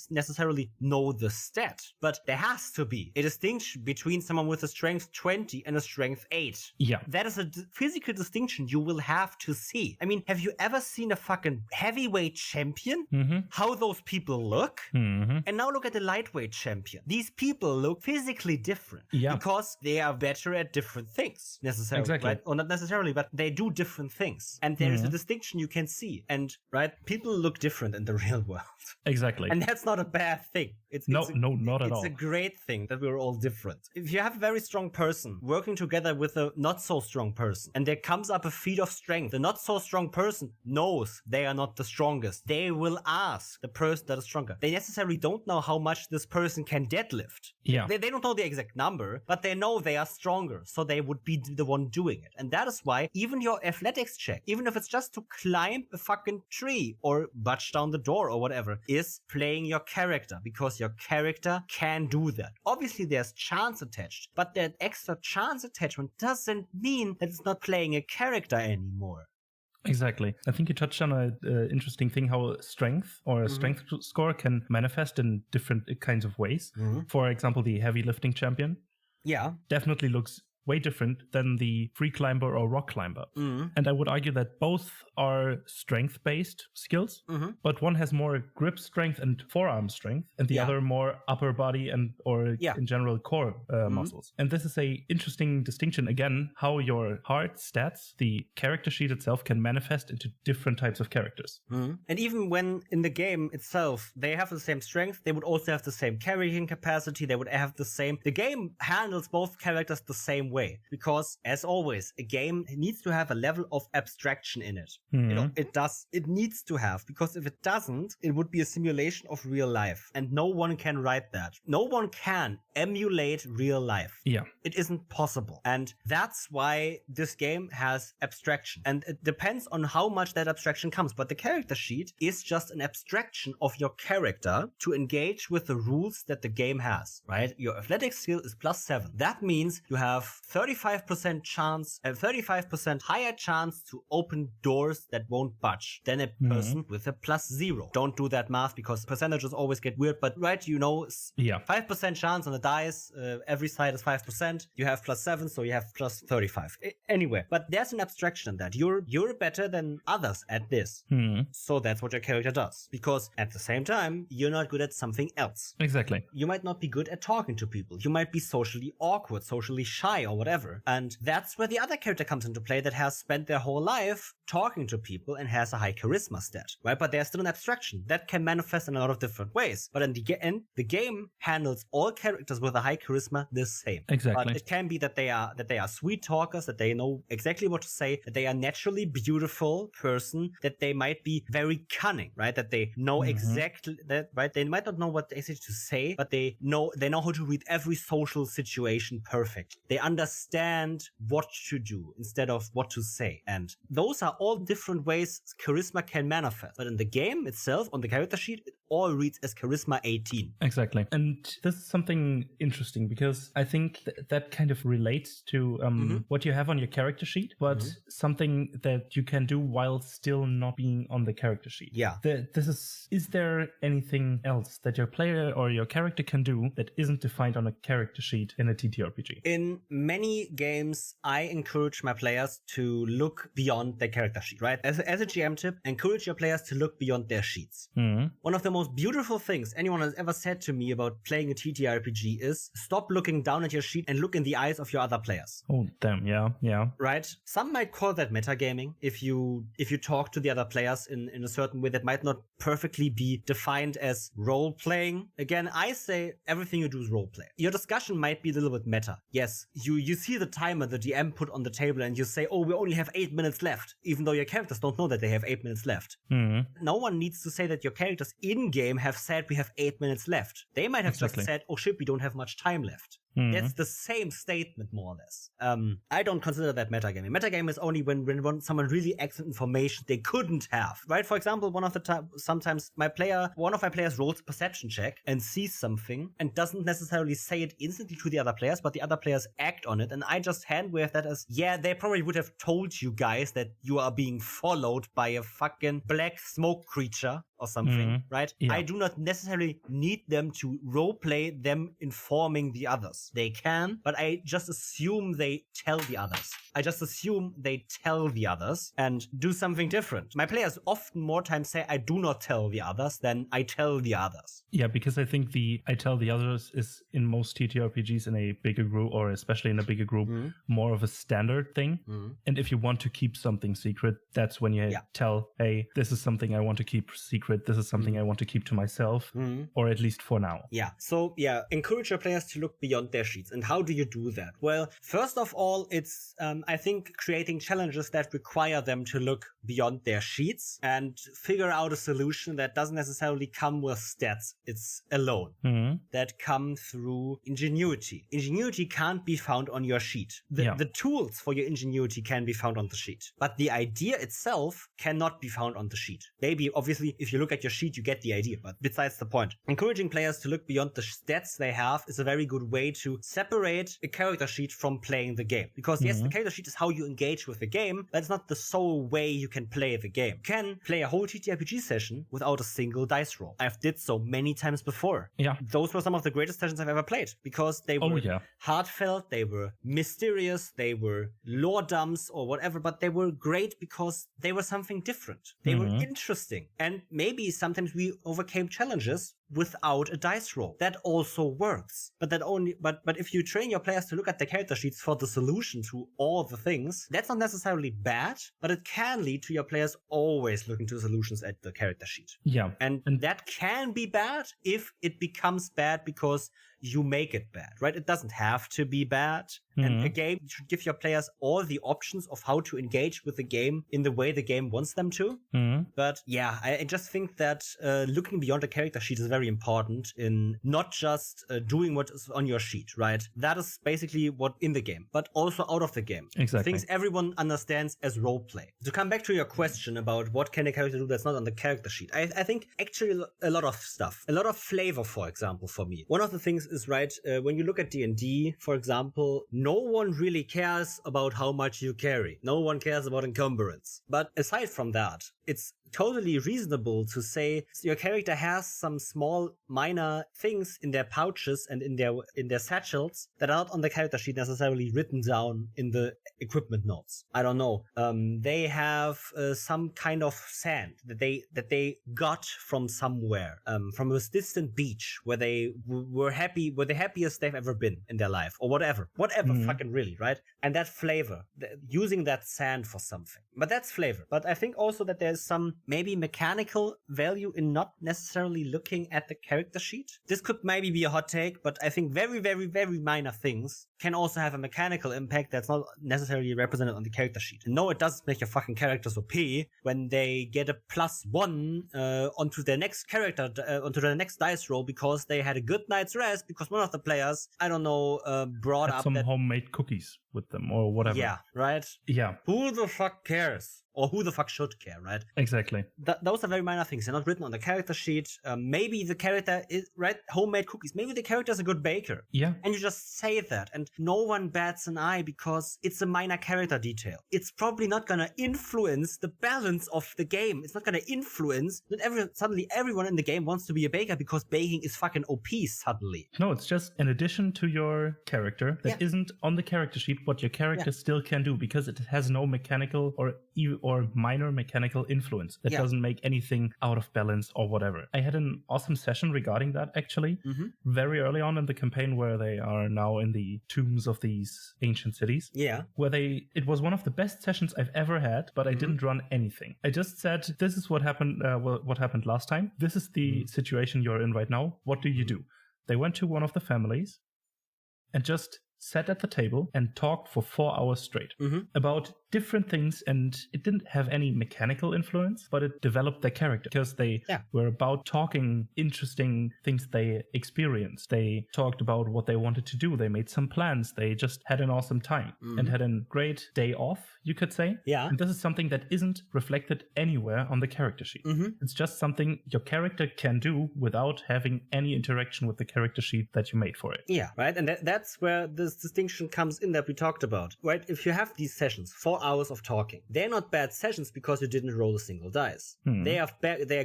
necessarily know the stat, but there has to be a distinction between someone with a strength 20 and a strength 8. Yeah. That is a physical distinction you will have to see. I mean, have you ever seen a fucking heavyweight champion? How those people look? And now look at the lightweight champion. These people look physically different. Yeah. Because they are better at different things, necessarily. Exactly. Right? Or not necessarily, but they do different things. And there is a distinction you can see. And, right, people look different in the real world. Exactly. And that's not a bad thing. Not at all. It's a great thing that we're all different. If you have a very strong person working together with a not so strong person, and there comes up a feat of strength, the not so strong person knows they are not the strongest. They will ask the person that is stronger. They necessarily don't know how much this person can deadlift. Yeah. They don't know the exact number, but they know they are stronger, so they would be the one doing it. And that is why even your athletics check, even if it's just to climb a fucking tree or budge down the door or whatever, is playing your character, because your character can do that. Obviously, there's chance attached, but that extra chance attachment doesn't mean that it's not playing a character anymore. Exactly. I think you touched on an interesting thing, how strength or a strength score can manifest in different kinds of ways. For example, the heavy lifting champion definitely looks way different than the free climber or rock climber. And I would argue that both are strength-based skills, but one has more grip strength and forearm strength, and the other more upper body and in general core muscles. And this is a interesting distinction, again, how your hard stats, the character sheet itself, can manifest into different types of characters. And even when in the game itself, they have the same strength, they would also have the same carrying capacity, they would have the same... The game handles both characters the same way, because as always, a game needs to have a level of abstraction in it. It needs to have, because if it doesn't, it would be a simulation of real life, and no one can write that. No one can emulate real life. It isn't possible, and that's why this game has abstraction, and it depends on how much that abstraction comes. But the character sheet is just an abstraction of your character to engage with the rules that the game has, right? Your athletics skill is +7. That means you have 35% chance, 35% higher chance to open doors that won't budge than a person with a +0. Don't do that math, because percentages always get weird, but right, 5% chance on the dice, every side is 5%, you have +7, so you have +35. Anyway, but there's an abstraction in that. You're better than others at this. So that's what your character does, because at the same time, you're not good at something else. Exactly. You might not be good at talking to people. You might be socially awkward, socially shy, or whatever. And that's where the other character comes into play that has spent their whole life talking to people and has a high charisma stat, right? But there's still an abstraction that can manifest in a lot of different ways. But in the end, the game handles all characters with a high charisma the same. Exactly. But it can be that they are sweet talkers, that they know exactly what to say, that they are naturally beautiful person, that they might be very cunning, right? That they know exactly that, right? They might not know what exactly to say, but they know how to read every social situation perfectly. They understand what to do instead of what to say. And those are all different ways charisma can manifest. But in the game itself, on the character sheet, it all reads as charisma 18. Exactly. And this is something interesting because I think that kind of relates to what you have on your character sheet, but something that you can do while still not being on the character sheet. Yeah. Is there anything else that your player or your character can do that isn't defined on a character sheet in a TTRPG? In many games, I encourage my players to look beyond their character sheet, right? As a GM tip, encourage your players to look beyond their sheets. One of the most beautiful things anyone has ever said to me about playing a TTRPG is stop looking down at your sheet and look in the eyes of your other players. Oh, damn. Yeah. Right? Some might call that metagaming if you talk to the other players in a certain way that might not perfectly be defined as role-playing. Again, I say everything you do is role-play. Your discussion might be a little bit meta. Yes, you see the timer the DM put on the table and you say, oh, we only have 8 minutes left, even though your characters don't know that they have 8 minutes left. No one needs to say that your characters in-game have said we have 8 minutes left. They might have just said, oh shit, we don't have much time left. That's the same statement, more or less. I don't consider that metagaming. Metagaming is only when someone really excellent information they couldn't have, right? For example, sometimes one of my players rolls a perception check and sees something and doesn't necessarily say it instantly to the other players, but the other players act on it, and I just hand wave that as, yeah, they probably would have told you guys that you are being followed by a fucking black smoke creature or something, right? Yeah. I do not necessarily need them to roleplay them informing the others. They can, but I just assume they tell the others. I just assume they tell the others and do something different. My players often more times say I do not tell the others than I tell the others. Yeah, because I think the I tell the others is in most TTRPGs in a bigger group, or especially in a bigger group, more of a standard thing. And if you want to keep something secret, that's when you tell, hey, this is something I want to keep secret. This is something I want to keep to myself, or at least for now. Yeah. So yeah, encourage your players to look beyond their sheets. And how do you do that? Well, first of all, it's I think creating challenges that require them to look beyond their sheets and figure out a solution that doesn't necessarily come with stats. It's alone. That come through ingenuity. Ingenuity can't be found on your sheet. The tools for your ingenuity can be found on the sheet, but the idea itself cannot be found on the sheet. Maybe, obviously, if you look at your sheet, you get the idea, but besides the point. Encouraging players to look beyond the stats they have is a very good way to separate a character sheet from playing the game. Because yes, the character sheet is how you engage with the game, but it's not the sole way you can play the game. You can play a whole TTRPG session without a single dice roll. I've did so many times before. Yeah. Those were some of the greatest sessions I've ever played because they were heartfelt, they were mysterious, they were lore dumps or whatever, but they were great because they were something different. They were interesting. And maybe sometimes we overcame challenges without a dice roll. That also works. But if you train your players to look at the character sheets for the solution to all the things, that's not necessarily bad, but it can lead to your players always looking to solutions at the character sheet. Yeah. And that can be bad if it becomes bad because you make it bad, right? It doesn't have to be bad. And a game should give your players all the options of how to engage with the game in the way the game wants them to. But yeah, I just think that looking beyond the character sheet is very important in not just doing what is on your sheet, right? That is basically what in the game, but also out of the game. Exactly. Things everyone understands as roleplay. To come back to your question about what can a character do that's not on the character sheet, I think actually a lot of stuff. A lot of flavor, for example, for me. One of the things is, right, when you look at D&D, for example, no one really cares about how much you carry. No one cares about encumbrance. But aside from that, it's totally reasonable to say your character has some small minor things in their pouches and in their satchels that are not on the character sheet necessarily written down in the equipment notes. I don't know. They have some kind of sand that they got from somewhere, from a distant beach where they were the happiest they've ever been in their life, or whatever fucking really, right? And that flavor, using that sand for something. But that's flavor. But I think also that there's some maybe mechanical value in not necessarily looking at the character sheet. This could maybe be a hot take, but I think very, very, very minor things can also have a mechanical impact that's not necessarily represented on the character sheet. And no, it doesn't make your fucking characters OP when they get a +1 onto their next character, onto their next dice roll because they had a good night's rest because one of the players, I don't know, brought had up some homemade cookies with them or whatever. Yeah, right? Yeah. Who the fuck cares? Or who the fuck should care, right? Exactly. Those are very minor things. They're not written on the character sheet. Maybe the character is, right, homemade cookies. Maybe the character is a good baker. Yeah. And you just say that. And no one bats an eye because it's a minor character detail. It's probably not going to influence the balance of the game. It's not going to influence that suddenly everyone in the game wants to be a baker because baking is fucking OP suddenly. No, it's just an addition to your character that isn't on the character sheet, what your character still can do because it has no mechanical or minor mechanical influence that doesn't make anything out of balance or whatever. I had an awesome session regarding that actually, very early on in the campaign where they are now in the tombs of these ancient cities. Yeah. Where it was one of the best sessions I've ever had, but I didn't run anything. I just said, this is what happened, what happened last time. This is the situation you're in right now. What do you do? They went to one of the families and just sat at the table and talked for 4 hours straight about different things, and it didn't have any mechanical influence, but it developed their character because they were about talking interesting things they experienced. They talked about what they wanted to do. They made some plans. They just had an awesome time and had a great day off, you could say. Yeah. And this is something that isn't reflected anywhere on the character sheet. It's just something your character can do without having any interaction with the character sheet that you made for it. Yeah, right. And that's where this distinction comes in that we talked about, right? If you have these sessions, 4 hours of talking, they're not bad sessions because you didn't roll a single dice. They are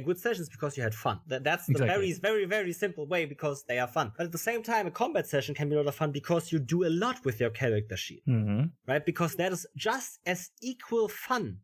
good sessions because you had fun. That's the very, very, very simple way, because they are fun. But at the same time, a combat session can be a lot of fun because you do a lot with your character sheet, right? Because that is just as equal fun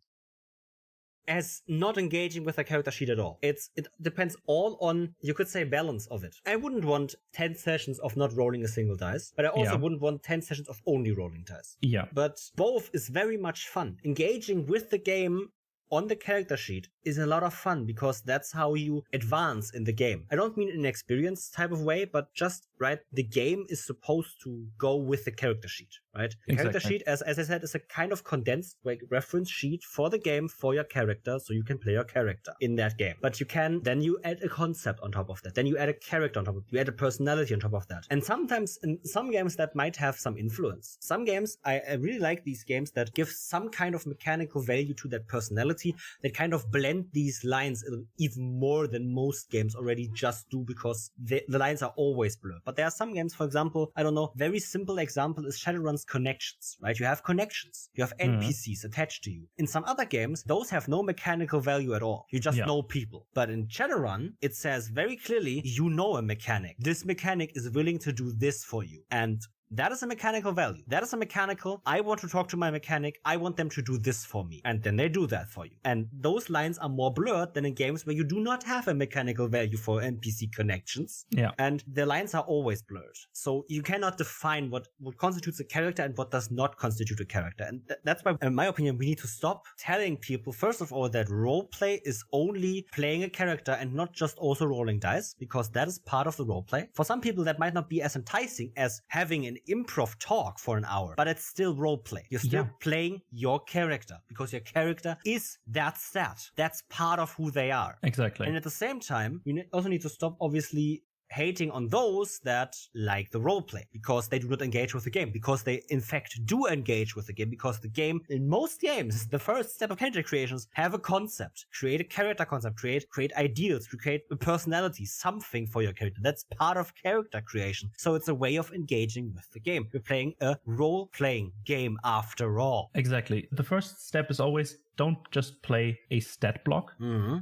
as not engaging with a character sheet at all. It depends all on, you could say, balance of it. I wouldn't want 10 sessions of not rolling a single dice, but I also wouldn't want 10 sessions of only rolling dice. Yeah. But both is very much fun. Engaging with the game on the character sheet is a lot of fun because that's how you advance in the game. I don't mean in an experience type of way, but just, right, the game is supposed to go with the character sheet, right? The character sheet, as I said, is a kind of condensed reference sheet for the game, for your character, so you can play your character in that game. But then you add a concept on top of that. Then you add a character on top of it. You add a personality on top of that. And sometimes in some games that might have some influence. Some games, I really like these games that give some kind of mechanical value to that personality, that kind of blend these lines even more than most games already just do, because the lines are always blurred. But there are some games, for example, I don't know, very simple example is Shadowrun's connections, right? You have connections. You have NPCs attached to you. In some other games, those have no mechanical value at all. You just know people. But in Shadowrun, it says very clearly, you know a mechanic. This mechanic is willing to do this for you. And that is a mechanical value. That is a mechanical, I want to talk to my mechanic, I want them to do this for me. And then they do that for you. And those lines are more blurred than in games where you do not have a mechanical value for NPC connections. Yeah. And the lines are always blurred. So you cannot define what constitutes a character and what does not constitute a character. And that's why, in my opinion, we need to stop telling people, first of all, that roleplay is only playing a character and not just also rolling dice, because that is part of the roleplay. For some people, that might not be as enticing as having an improv talk for an hour, but it's still roleplay. You're still playing your character because your character is that stat. That's part of who they are. Exactly. And at the same time, you also need to stop obviously hating on those that like the roleplay because they do not engage with the game, because they in fact do engage with the game, because the game, in most games, the first step of character creations, have a concept, create a character concept, create ideals, create a personality, something for your character. That's part of character creation. So it's a way of engaging with the game. You're playing a role-playing game after all. Exactly. The first step is always don't just play a stat block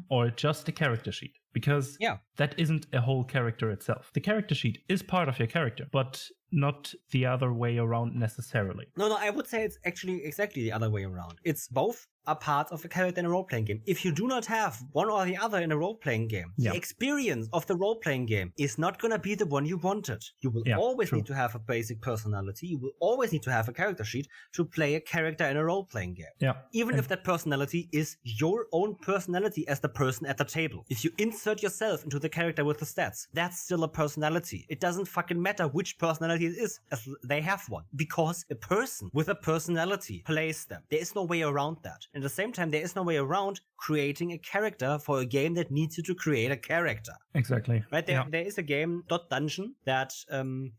or just a character sheet, because that isn't a whole character itself. The character sheet is part of your character, but not the other way around necessarily. No, I would say it's actually exactly the other way around. It's both a part of a character in a role-playing game. If you do not have one or the other in a role-playing game, the experience of the role-playing game is not going to be the one you wanted. You will always need to have a basic personality. You will always need to have a character sheet to play a character in a role-playing game. Even if that personality is your own personality as the person at the table. If you insert yourself into the character with the stats, that's still a personality. It doesn't fucking matter which personality it is, as they have one. Because a person with a personality plays them. There is no way around that. At the same time, there is no way around creating a character for a game that needs you to create a character. Exactly. Right? There is a game, Dungeon, that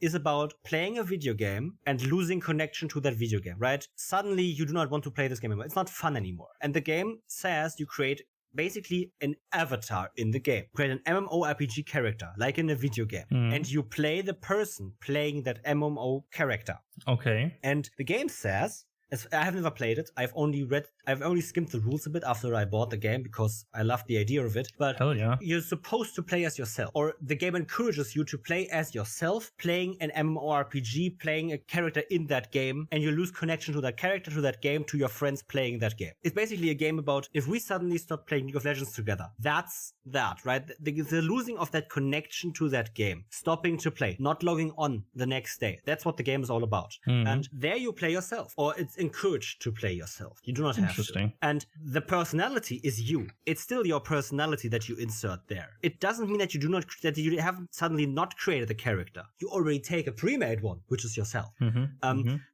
is about playing a video game and losing connection to that video game, right? Suddenly, you do not want to play this game anymore. It's not fun anymore. And the game says you create basically an avatar in the game. Create an MMORPG character, like in a video game. And you play the person playing that MMO character. Okay. And the game says, I have never played it. I've only skimmed the rules a bit after I bought the game because I loved the idea of it. But you're supposed to play as yourself, or the game encourages you to play as yourself, playing an MMORPG, playing a character in that game, and you lose connection to that character, to that game, to your friends playing that game. It's basically a game about if we suddenly stop playing League of Legends together. That's that, right? The losing of that connection to that game, stopping to play, not logging on the next day. That's what the game is all about. And there you play yourself, or it's encouraged to play yourself. You do not have to. And the personality is you. It's still your personality that you insert there. It doesn't mean that you haven't suddenly not created a character. You already take a pre-made one, which is yourself.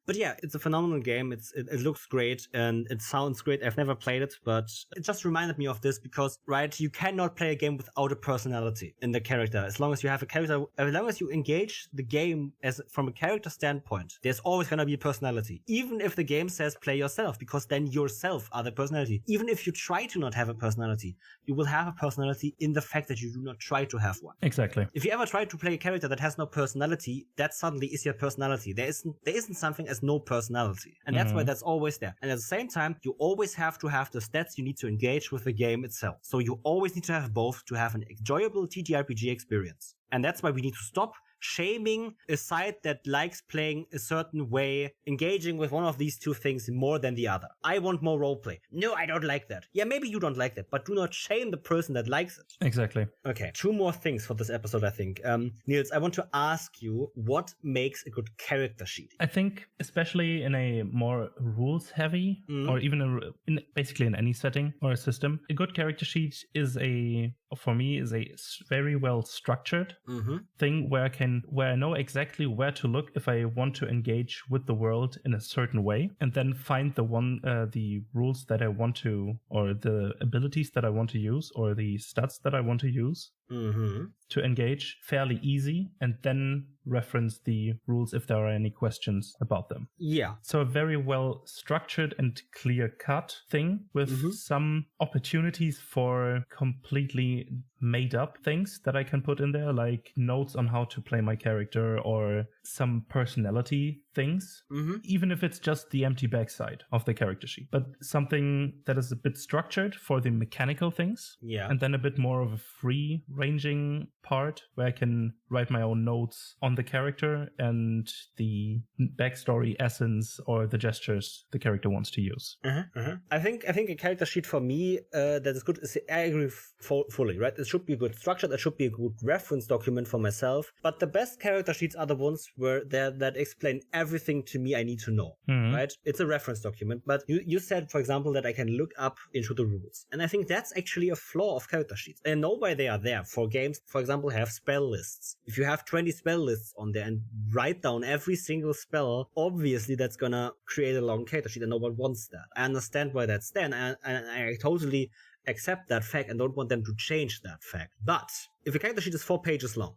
But yeah, it's a phenomenal game. It looks great and it sounds great. I've never played it, but it just reminded me of this because, right, you cannot play a game without a personality in the character. As long as you have a character, as long as you engage the game from a character standpoint, there's always going to be a personality. Even if the game says play yourself, because then yourself are the personality. Even if you try to not have a personality, you will have a personality in the fact that you do not try to have one. Exactly. If you ever try to play a character that has no personality, that suddenly is your personality. There isn't something as no personality. And that's why that's always there. And at the same time, you always have to have the stats you need to engage with the game itself. So you always need to have both to have an enjoyable TTRPG experience. And that's why we need to stop shaming a site that likes playing a certain way, engaging with one of these two things more than the other. I want more roleplay. No, I don't like that. Yeah, maybe you don't like that, but do not shame the person that likes it. Exactly. Okay, 2 more things for this episode, I think. Niels, I want to ask you, what makes a good character sheet? I think, especially in a more rules-heavy, or even basically in any setting or a system, a good character sheet is for me, a very well structured thing where I know exactly where to look if I want to engage with the world in a certain way, and then find the rules that I want to, or the abilities that I want to use, or the stats that I want to use to engage fairly easy, and then reference the rules if there are any questions about them. Yeah. So a very well structured and clear cut thing with some opportunities for completely made up things that I can put in there, like notes on how to play my character or some personality things, even if it's just the empty backside of the character sheet, but something that is a bit structured for the mechanical things. Yeah. And then a bit more of a free ranging part where I can write my own notes on the character and the backstory essence or the gestures the character wants to use. I think a character sheet for me that is good is, I agree fully, right? It should be good structured. It should be a good reference document for myself. But the best character sheets are the ones that explain everything to me I need to know, right? It's a reference document. But you said, for example, that I can look up into the rules. And I think that's actually a flaw of character sheets. I know why they are there. For games, for example, have spell lists. If you have 20 spell lists on there and write down every single spell, obviously that's gonna create a long character sheet and no one wants that. I understand why that's there, and I totally accept that fact and don't want them to change that fact. But if a character sheet is 4 pages long,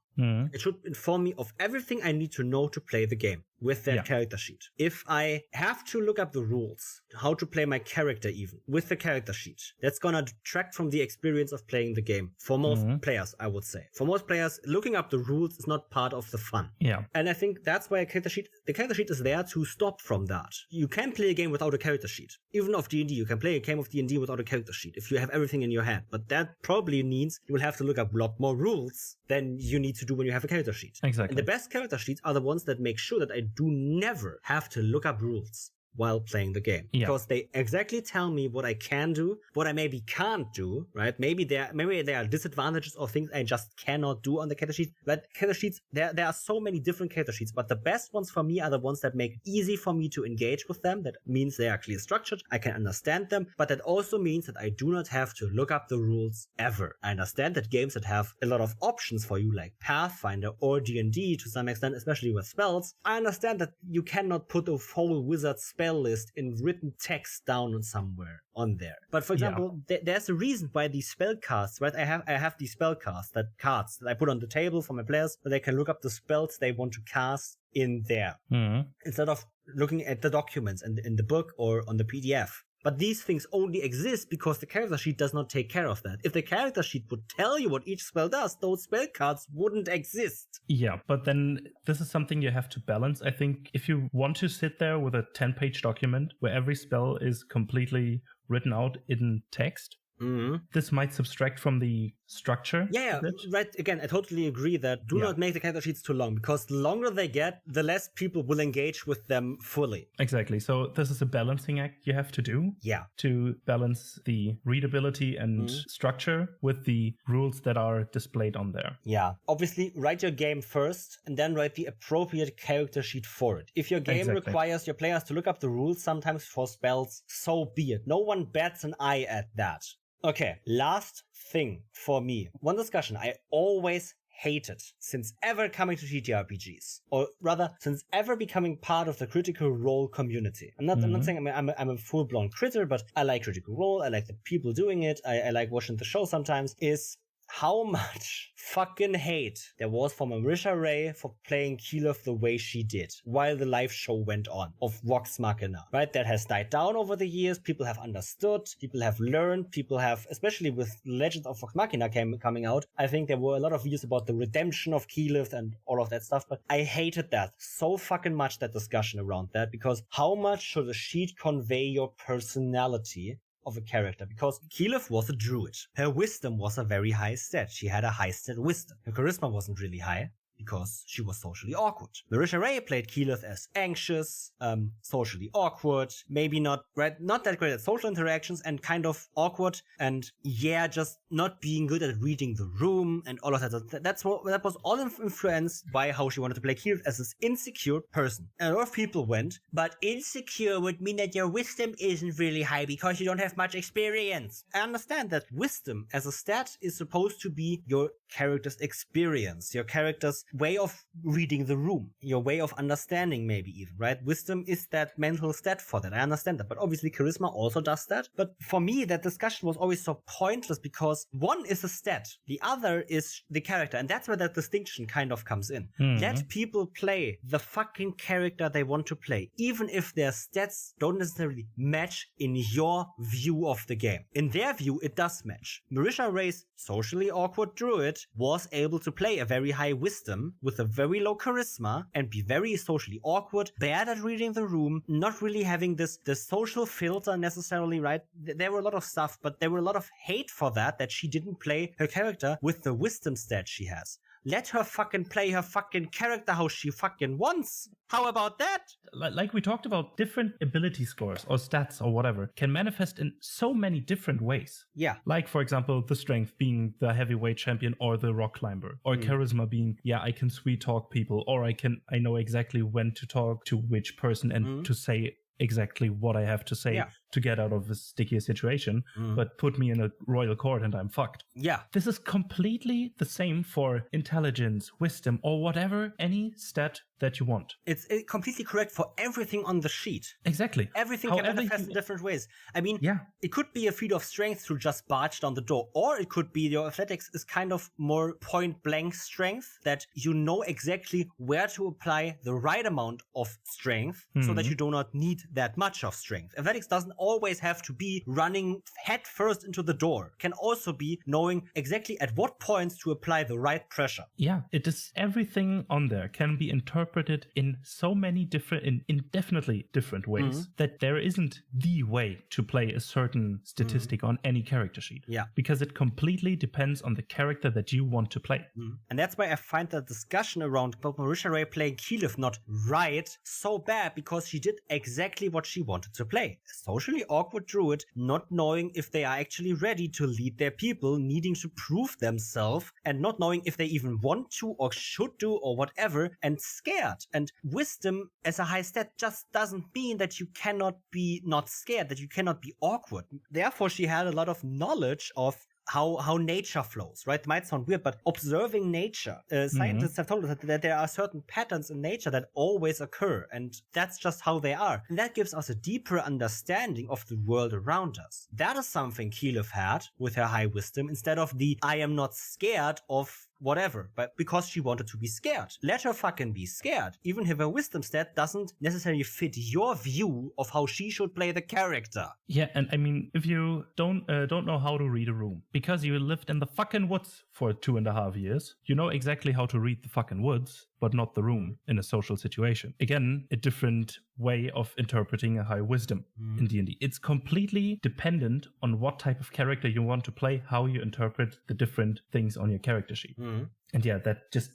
it should inform me of everything I need to know to play the game with that character sheet. If I have to look up the rules, how to play my character even, with the character sheet, that's gonna detract from the experience of playing the game. For most players, I would say. For most players, looking up the rules is not part of the fun. Yeah. And I think that's why the character sheet is there to stop from that. You can play a game without a character sheet. Even of D&D, you can play a game of D&D without a character sheet if you have everything in your head. But that probably means you will have to look up a lot more rules than you need to do when you have a character sheet. Exactly. And the best character sheets are the ones that make sure that I do never have to look up rules while playing the game. Because they exactly tell me what I can do, what I maybe can't do, right? Maybe there are disadvantages or things I just cannot do on the character sheet. But character sheets, there are so many different character sheets, but the best ones for me are the ones that make it easy for me to engage with them. That means they are clearly structured, I can understand them, but that also means that I do not have to look up the rules ever. I understand that games that have a lot of options for you, like Pathfinder or D&D to some extent, especially with spells, I understand that you cannot put a whole wizard spell list in written text down somewhere on there. But for example, there's a reason why these spell cards, right? I have these spell cards, cards that I put on the table for my players, so they can look up the spells they want to cast in there instead of looking at the documents in the book or on the PDF. But these things only exist because the character sheet does not take care of that. If the character sheet would tell you what each spell does, those spell cards wouldn't exist. Yeah, but then this is something you have to balance. I think if you want to sit there with a 10-page document where every spell is completely written out in text, this might subtract from the structure. Yeah, right. Again, I totally agree that do not make the character sheets too long, because the longer they get, the less people will engage with them fully. Exactly. So this is a balancing act you have to do. Yeah. To balance the readability and structure with the rules that are displayed on there. Yeah. Obviously, write your game first and then write the appropriate character sheet for it. If your game requires your players to look up the rules sometimes for spells, so be it. No one bats an eye at that. Okay, last thing for me. One discussion I always hated since ever coming to TTRPGs, or rather since ever becoming part of the Critical Role community. I'm not saying I'm a full-blown critter, but I like Critical Role. I like the people doing it. I like watching the show sometimes. Is how much fucking hate there was for Marisha Ray for playing Keyleth the way she did while the live show went on of Vox Machina, right? That has died down over the years. People have understood, people have learned, people have, especially with Legend of Vox Machina coming out, I think there were a lot of views about the redemption of Keyleth and all of that stuff, but I hated that so fucking much, that discussion around that, because how much should a sheet convey your personality of a character? Because Keyleth was a druid. Her wisdom was a very high stat. She had a high stat wisdom. Her charisma wasn't really high because she was socially awkward. Marisha Ray played Keyleth as anxious, socially awkward, maybe not that great at social interactions, and kind of awkward, and just not being good at reading the room and all of that. That was all influenced by how she wanted to play Keyleth as this insecure person. And a lot of people went, but insecure would mean that your wisdom isn't really high because you don't have much experience. I understand that wisdom as a stat is supposed to be your character's experience, your character's way of reading the room, your way of understanding, maybe even, right? Wisdom is that mental stat for that. I understand that, but obviously charisma also does that. But for me, that discussion was always so pointless because one is a stat, the other is the character, and that's where that distinction kind of comes in. Let people play the fucking character they want to play, even if their stats don't necessarily match in your view of the game. In their view, it does match. Marisha Ray's socially awkward druid was able to play a very high wisdom with a very low charisma and be very socially awkward, bad at reading the room, not really having this social filter necessarily, right? There were a lot of stuff, but there were a lot of hate for that she didn't play her character with the wisdom stat she has. Let her fucking play her fucking character how she fucking wants. How about that? Like we talked about, different ability scores or stats or whatever can manifest in so many different ways. Yeah. Like, for example, the strength being the heavyweight champion or the rock climber, or charisma being, I can sweet talk people, or I know exactly when to talk to which person and to say exactly what I have to say to get out of a stickier situation, but put me in a royal court and I'm fucked. Yeah. This is completely the same for intelligence, wisdom, or whatever, any stat that you want. It's completely correct for everything on the sheet. Exactly. Everything can manifest in different ways. I mean, it could be a feat of strength to just barge down the door, or it could be your athletics is kind of more point blank strength, that you know exactly where to apply the right amount of strength so that you do not need that much of strength. Athletics doesn't always have to be running head first into the door. It can also be knowing exactly at what points to apply the right pressure. Yeah, it is everything on there can be interpreted in so many different, in indefinitely different ways that there isn't the way to play a certain statistic on any character sheet. Yeah. Because it completely depends on the character that you want to play. And that's why I find the discussion around Marisha Ray playing Keyleth not right so bad, because she did exactly what she wanted to play. A socially awkward druid, not knowing if they are actually ready to lead their people, needing to prove themselves, and not knowing if they even want to or should do or whatever, and scared. And wisdom as a high stat just doesn't mean that you cannot be not scared, that you cannot be awkward. Therefore, she had a lot of knowledge of how nature flows, right? It might sound weird, but observing nature, scientists have told us that there are certain patterns in nature that always occur, and that's just how they are. And that gives us a deeper understanding of the world around us. That is something Keyleth had with her high wisdom, instead of the I am not scared of whatever, but because she wanted to be scared. Let her fucking be scared, even if her wisdom stat doesn't necessarily fit your view of how she should play the character. Yeah, and I mean, if you don't know how to read a room, because you lived in the fucking woods for 2.5 years, you know exactly how to read the fucking woods, but not the room in a social situation. Again, a different way of interpreting a high wisdom in D&D. It's completely dependent on what type of character you want to play, how you interpret the different things on your character sheet. And yeah, that just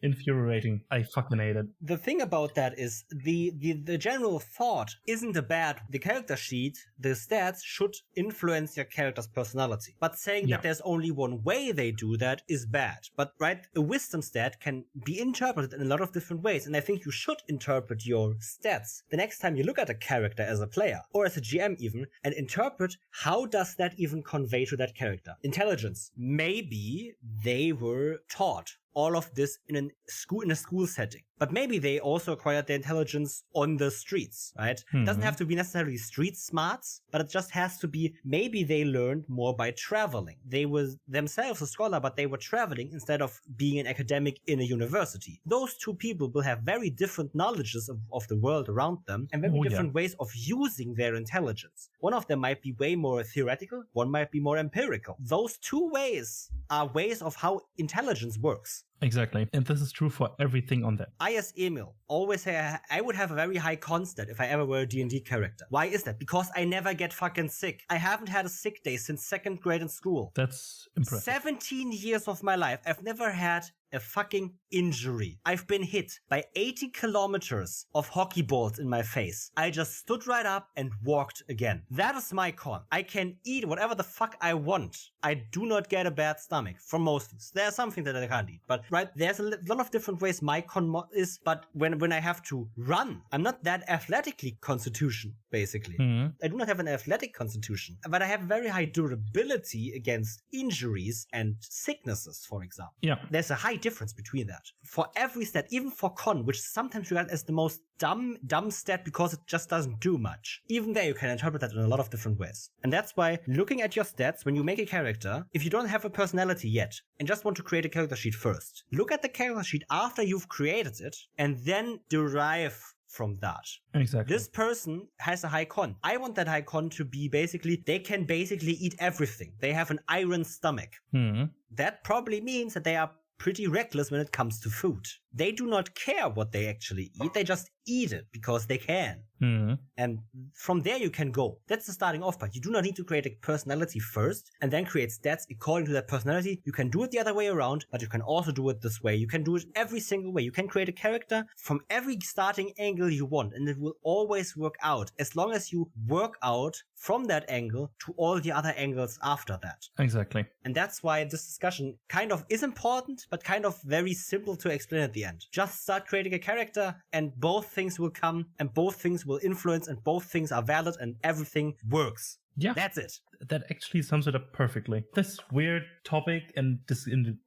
infuriating. I fucking hate it. The thing about that is the general thought isn't the character sheet, the stats should influence your character's personality. But saying that there's only one way they do that is bad. But right, a wisdom stat can be interpreted in a lot of different ways, and I think you should interpret your stats the next time you look at a character as a player, or as a GM even, and interpret how does that even convey to that character. Intelligence. Maybe they were taught all of this in a school setting. But maybe they also acquired their intelligence on the streets, right? It doesn't have to be necessarily street smarts, but it just has to be maybe they learned more by traveling. They were themselves a scholar, but they were traveling instead of being an academic in a university. Those two people will have very different knowledges of the world around them, and very different ways of using their intelligence. One of them might be way more theoretical, one might be more empirical. Those two ways are ways of how intelligence works. Exactly. And this is true for everything on that. I, as Emil, always say I would have a very high con stat if I ever were a D&D character. Why is that? Because I never get fucking sick. I haven't had a sick day since 2nd grade in school. That's impressive. 17 years of my life, I've never had a fucking injury. I've been hit by 80 kilometers of hockey balls in my face. I just stood right up and walked again. That is my con. I can eat whatever the fuck I want. I do not get a bad stomach for most things. There's something that I can't eat, but right, there's a lot of different ways my con is, but when I have to run, I'm not that athletically constitution, basically. I do not have an athletic constitution, but I have very high durability against injuries and sicknesses, for example. Yeah. There's a high difference between that. For every stat, even for con, which is sometimes regarded as the most dumb stat because it just doesn't do much. Even there you can interpret that in a lot of different ways. And that's why looking at your stats when you make a character, if you don't have a personality yet and just want to create a character sheet first, look at the character sheet after you've created it and then derive from that. Exactly. This person has a high con. I want that high con to be basically, they can basically eat everything. They have an iron stomach. That probably means that they are pretty reckless when it comes to food. They do not care what they actually eat. They just eat it because they can. And from there you can go. That's the starting off part. You do not need to create a personality first and then create stats according to that personality. You can do it the other way around, but you can also do it this way. You can do it every single way. You can create a character from every starting angle you want, and it will always work out as long as you work out from that angle to all the other angles after that. Exactly. And that's why this discussion kind of is important, but kind of very simple to explain at the the end. Just start creating a character and both things will come and both things will influence and both things are valid and everything works. Yeah. That's it. That actually sums it up perfectly. This weird topic and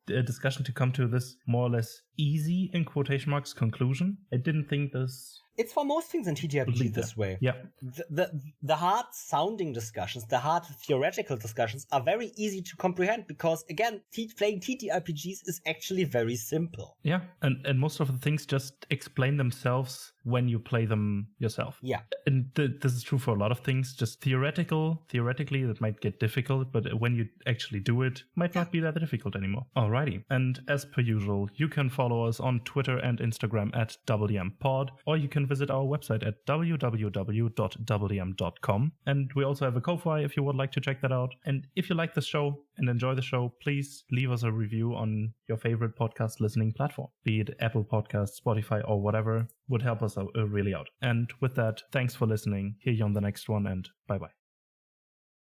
discussion to come to this more or less easy, in quotation marks, conclusion. I didn't think this... It's for most things in TTRPG this way. Yeah. The hard sounding discussions, the hard theoretical discussions are very easy to comprehend because, again, playing TTRPGs is actually very simple. Yeah, and most of the things just explain themselves when you play them yourself. Yeah. And this is true for a lot of things. Just theoretically, that might get difficult, but when you actually do it, might not be that difficult anymore. Alrighty. And as per usual, you can follow us on Twitter and Instagram at DoubleDMPod, or you can visit our website at www.doubledm.com. And we also have a Ko-Fi if you would like to check that out. And if you like the show and enjoy the show, please leave us a review on your favorite podcast listening platform, be it Apple Podcasts, Spotify, or whatever. Would help us out, really out. And with that, thanks for listening. Hear you on the next one, and bye-bye.